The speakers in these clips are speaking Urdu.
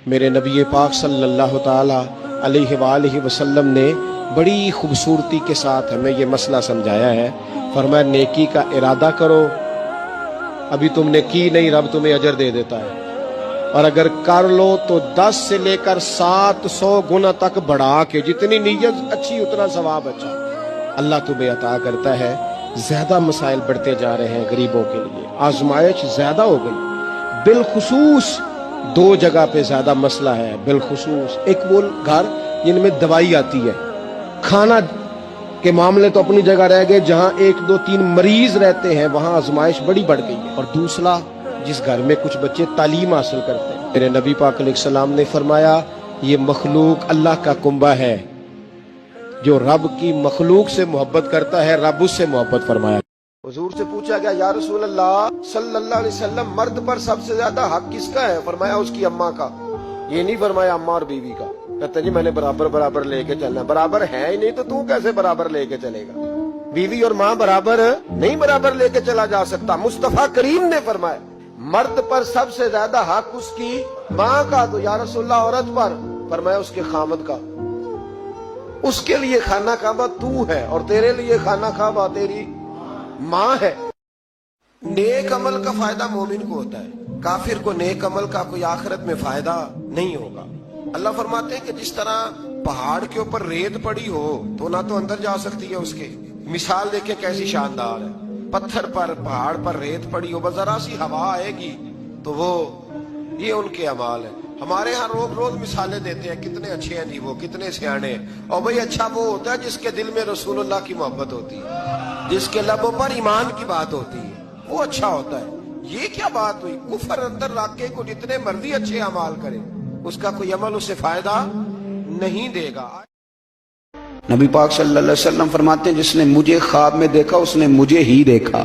میرے نبی پاک صلی اللہ تعالی علیہ وآلہ وسلم نے بڑی خوبصورتی کے ساتھ ہمیں یہ مسئلہ سمجھایا ہے۔ فرمایا نیکی کا ارادہ کرو، ابھی تم نے کی نہیں، رب تمہیں اجر دے دیتا ہے، اور اگر کر لو تو 10 سے لے کر 700 گنا تک بڑھا کے، جتنی نیت اچھی اتنا ثواب اچھا اللہ تمہیں عطا کرتا ہے۔ زیادہ مسائل بڑھتے جا رہے ہیں غریبوں کے لیے، آزمائش زیادہ ہو گئی، بالخصوص 2 جگہ پہ زیادہ مسئلہ ہے بالخصوص۔ ایک وہ گھر جن میں دوائی آتی ہے، کھانا کے معاملے تو اپنی جگہ رہ گئے، جہاں 1 2 3 مریض رہتے ہیں وہاں آزمائش بڑی بڑھ گئی ہے۔ اور دوسرا، جس گھر میں کچھ بچے تعلیم حاصل کرتے ہیں، میرے نبی پاک علیہ السلام نے فرمایا یہ مخلوق اللہ کا کنبہ ہے، جو رب کی مخلوق سے محبت کرتا ہے رب اس سے محبت فرمایا۔ حضور سے پوچھا گیا یا رسول اللہ صلی اللہ علیہ وسلم، مرد پر سب سے زیادہ حق کس کا ہے؟ فرمایا اس کی اماں کا۔ یہ نہیں فرمایا اماں اور بیوی کا۔ کہتے جی میں نے برابر برابر لے کے چلنا، برابر ہے ہی نہیں تو کیسے برابر لے کے چلے گا؟ بیوی اور ماں برابر نہیں، برابر لے کے چلا جا سکتا۔ مصطفیٰ کریم نے فرمایا مرد پر سب سے زیادہ حق اس کی ماں کا، تو یا رسول اللہ عورت پر؟ فرمایا اس کے خامد کا۔ اس کے لیے خانہ کعبہ تو ہے اور تیرے لیے خانہ کعبہ تیری ماں ہے۔ نیک عمل کا فائدہ مومن کو ہوتا ہے، کافر کو نیک عمل کا کوئی آخرت میں فائدہ نہیں ہوگا۔ اللہ فرماتے ہیں کہ جس طرح پہاڑ کے اوپر ریت پڑی ہو تو نہ تو اندر جا سکتی ہے، اس کے مثال دیکھیں کیسی شاندار ہے۔ پتھر پر، پہاڑ پر ریت پڑی ہو، بس ذرا سی ہوا آئے گی تو وہ، یہ ان کے اعمال ہیں۔ ہمارے ہاں روز مثالیں دیتے ہیں، کتنے اچھے ہیں جی وہ، کتنے سیانے ہیں۔ اور بھئی اچھا وہ ہوتا ہے جس کے دل میں رسول اللہ کی محبت ہوتی ہے، جس کے لبوں پر ایمان کی بات ہوتی ہے، وہ اچھا ہوتا ہے۔ یہ کیا بات ہوئی؟ کفر اندر رکھ کے کو جتنے مرضی اچھے اعمال کرے، اس کا کوئی عمل اسے فائدہ نہیں دے گا۔ نبی پاک صلی اللہ علیہ وسلم فرماتے ہیں جس نے مجھے خواب میں دیکھا اس نے مجھے ہی دیکھا۔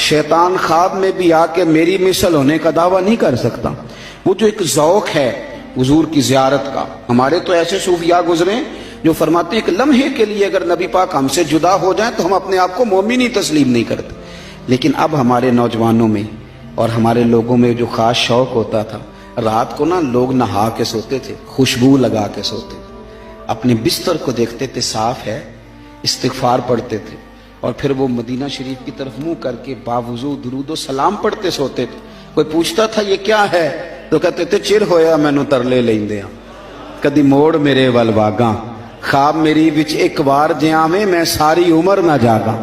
شیطان خواب میں بھی آ کے میری مثل ہونے کا دعویٰ نہیں کر سکتا۔ وہ جو ایک ذوق ہے حضور کی زیارت کا، ہمارے تو ایسے صوفیاء گزرے جو فرماتے ہیں کہ لمحے کے لیے اگر نبی پاک ہم سے جدا ہو جائیں تو ہم اپنے آپ کو مومن ہی تسلیم نہیں کرتے۔ لیکن اب ہمارے نوجوانوں میں اور ہمارے لوگوں میں جو خاص شوق ہوتا تھا، رات کو نا لوگ نہا کے سوتے تھے، خوشبو لگا کے سوتے تھے، اپنے بستر کو دیکھتے تھے صاف ہے، استغفار پڑھتے تھے، اور پھر وہ مدینہ شریف کی طرف منہ کر کے باوضو درود و سلام پڑھتے سوتے تھے۔ کوئی پوچھتا تھا یہ کیا ہے تو کہتے تھے چر ہویا مینوں ترلے لیندے ہاں، کدی موڑ میرے ول واگاں، خواب میری وچ ایک بار جیاویں میں ساری عمر نہ جاگاں۔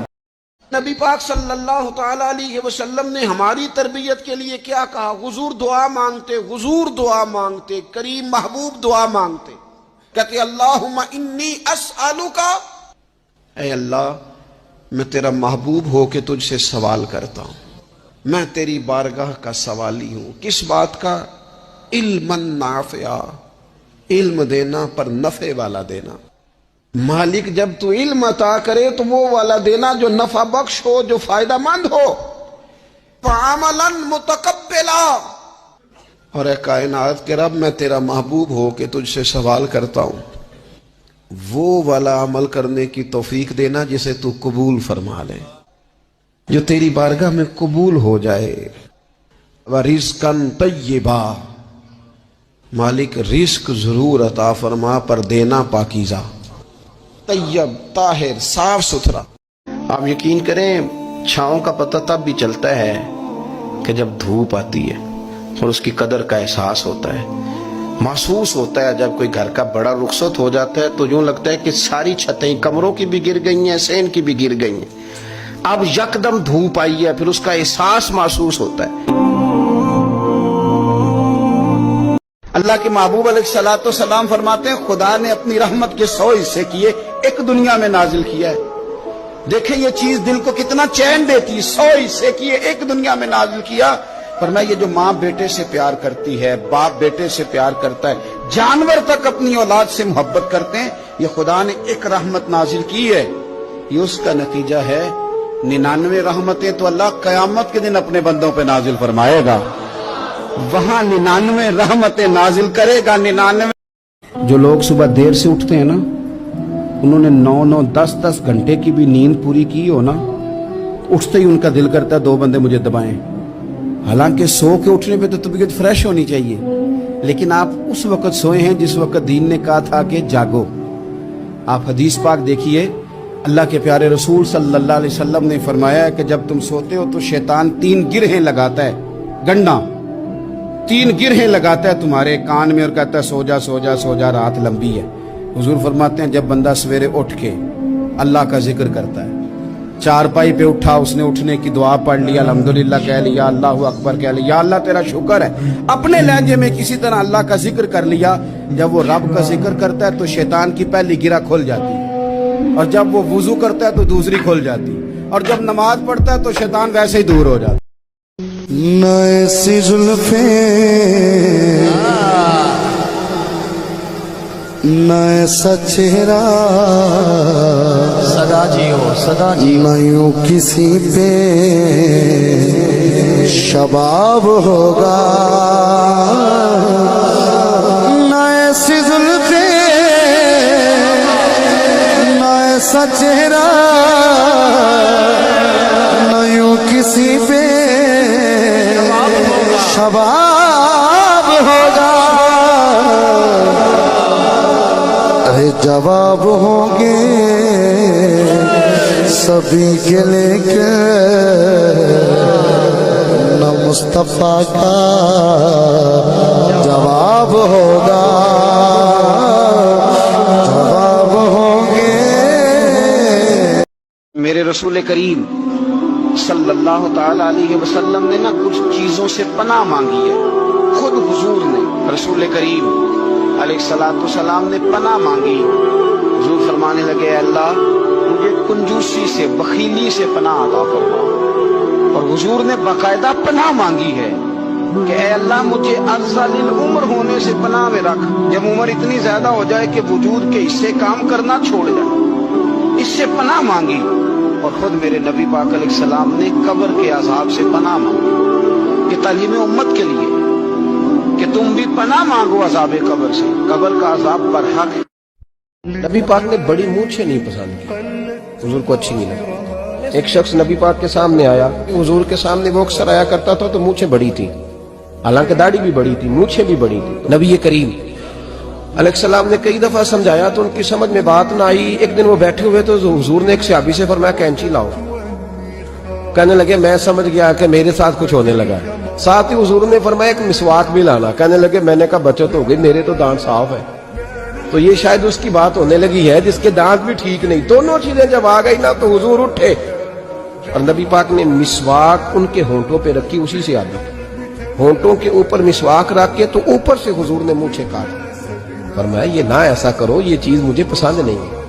نبی پاک صلی اللہ تعالی علیہ وسلم نے ہماری تربیت کے لیے کیا کہا؟ حضور دعا مانگتے، حضور دعا مانگتے، کریم محبوب دعا مانگتے، کہتے اللہم انی اسألوکا، اے اللہ میں تیرا محبوب ہو کے تجھ سے سوال کرتا ہوں، میں تیری بارگاہ کا سوالی ہوں۔ کس بات کا؟ علم نافعہ، علم دینا پر نفع والا دینا۔ مالک جب تو علم عطا کرے تو وہ والا دینا جو نفع بخش ہو، جو فائدہ مند ہو۔ فعملا متقبلا، اور اے کائنات کے رب میں تیرا محبوب ہو کے تجھ سے سوال کرتا ہوں، وہ والا عمل کرنے کی توفیق دینا جسے تو قبول فرما لے، جو تیری بارگاہ میں قبول ہو جائے۔ وَرِزْقًا طَيِّبًا، مالک رزق ضرور عطا فرما پر دینا پاکیزہ، طیب، طاہر، صاف ستھرا۔ آپ یقین کریں چھاؤں کا پتہ تب بھی چلتا ہے کہ جب دھوپ آتی ہے اور اس کی قدر کا احساس ہوتا ہے، محسوس ہوتا ہے۔ جب کوئی گھر کا بڑا رخصت ہو جاتا ہے تو یوں لگتا ہے کہ ساری چھتیں کمروں کی بھی گر گئی ہیں، سین کی بھی گر گئی ہیں، اب یکدم دھوپ آئی ہے، پھر اس کا احساس محسوس ہوتا ہے۔ اللہ کے محبوب علیہ الصلوۃ والسلام فرماتے ہیں خدا نے اپنی رحمت کے 100 حصے کیے، ایک دنیا میں نازل کیا ہے۔ دیکھیں یہ چیز دل کو کتنا چین دیتی ہے، 100 حصے کیے، ایک دنیا میں نازل کیا۔ فرمایا یہ جو ماں بیٹے سے پیار کرتی ہے، باپ بیٹے سے پیار کرتا ہے، جانور تک اپنی اولاد سے محبت کرتے ہیں، یہ خدا نے ایک رحمت نازل کی ہے، یہ اس کا نتیجہ ہے۔ 99 رحمتیں تو اللہ قیامت کے دن اپنے بندوں پہ نازل فرمائے گا، وہاں 99 رحمتیں نازل کرے گا۔ 99 جو لوگ صبح دیر سے اٹھتے ہیں نا، انہوں نے 9 10 گھنٹے کی بھی نیند پوری کی ہو نا، اٹھتے ہی ان کا دل کرتا ہے 2 بندے مجھے دبائیں، حالانکہ سو کے اٹھنے پہ تو طبیعت فریش ہونی چاہیے، لیکن آپ اس وقت سوئے ہیں جس وقت دین نے کہا تھا کہ جاگو۔ آپ حدیث پاک دیکھیے، اللہ کے پیارے رسول صلی اللہ علیہ وسلم نے فرمایا ہے کہ جب تم سوتے ہو تو شیطان 3 گرہیں لگاتا ہے، گنڈا 3 گرہیں لگاتا ہے تمہارے کان میں اور کہتا ہے سو جا سو جا سو جا، رات لمبی ہے۔ حضور فرماتے ہیں جب بندہ سویرے اٹھ کے اللہ کا ذکر کرتا ہے، چارپائی پہ اٹھا، اس نے اٹھنے کی دعا پڑھ لیا، الحمدللہ کہہ لیا، اللہ اکبر کہہ لیا، یا اللہ تیرا شکر ہے، اپنے لہجے میں کسی طرح اللہ کا ذکر کر لیا۔ جب وہ رب کا ذکر کرتا ہے تو شیطان کی پہلی گرہ کھل جاتی ہے، اور جب وہ وضو کرتا ہے تو دوسری کھل جاتی ہے، اور جب نماز پڑھتا ہے تو شیطان ویسے ہی دور ہو جاتا ہے۔ نہ ایسی زلفیں نہ ایسا چہرہ، صدا جی ہو صدا جی، نہ یوں کسی پہ شباب ہوگا، نہ ایسی زلفیں نہ ایسا چہرہ، نہ یوں کسی پہ شباب ہوگا، ارے جواب ہوں گے سبھی کے لیکن نہ مصطفیٰ کا جواب ہوگا، جواب ہوں گے۔ میرے رسول کریم صلی اللہ تعالی علیہ وسلم نے نا کچھ چیزوں سے پناہ مانگی ہے، خود حضور نے، رسول کریم علیہ السلام نے پناہ مانگی۔ حضور فرمانے لگے اے اللہ مجھے کنجوسی سے، بخیلی سے پناہ عطا فرما، اور حضور نے باقاعدہ پناہ مانگی ہے کہ اے اللہ مجھے ارذل العمر ہونے سے پناہ میں رکھ، جب عمر اتنی زیادہ ہو جائے کہ وجود کے حصے کام کرنا چھوڑ جائے، اس سے پناہ مانگی۔ اور خود میرے نبی پاک علیہ السلام نے قبر کے عذاب سے پناہ مانگی، کہ تعلیم امت کے لیے کہ تم بھی پناہ مانگو عذاب قبر سے، قبر کا عذاب برحق ہے۔ نبی پاک نے بڑی مونچھیں نہیں پسند کی، حضور کو اچھی نہیں لگی۔ ایک شخص نبی پاک کے سامنے آیا، حضور کے سامنے وہ اکثر آیا کرتا تھا تو مونچھیں بڑی تھی، حالانکہ داڑھی بھی بڑی تھی، مونچھیں بھی بڑی تھی۔ نبی کریم علیہ السلام نے کئی دفعہ سمجھایا تو ان کی سمجھ میں بات نہ آئی۔ ایک دن وہ بیٹھے ہوئے تو حضور نے ایک صحابی سے فرمایا کینچی لاؤ، کہنے لگے میں سمجھ گیا کہ میرے ساتھ کچھ ہونے لگا ہے۔ ساتھ ہی حضور نے فرمایا ایک مسواک بھی لانا، کہنے لگے میں نے کہا بچت ہو گئی، میرے تو دانت صاف ہے۔ تو یہ شاید اس کی بات ہونے لگی ہے جس کے دانت بھی ٹھیک نہیں۔ دونوں چیزیں جب آ گئی نا تو حضور اٹھے اور نبی پاک نے مسواک ان کے ہونٹوں پہ رکھی، اسی سے عادت، ہونٹوں کے اوپر مسواک رکھ کے تو اوپر سے حضور نے مونچھیں کاٹ۔ فرمایا یہ نہ ایسا کرو، یہ چیز مجھے پسند نہیں ہے۔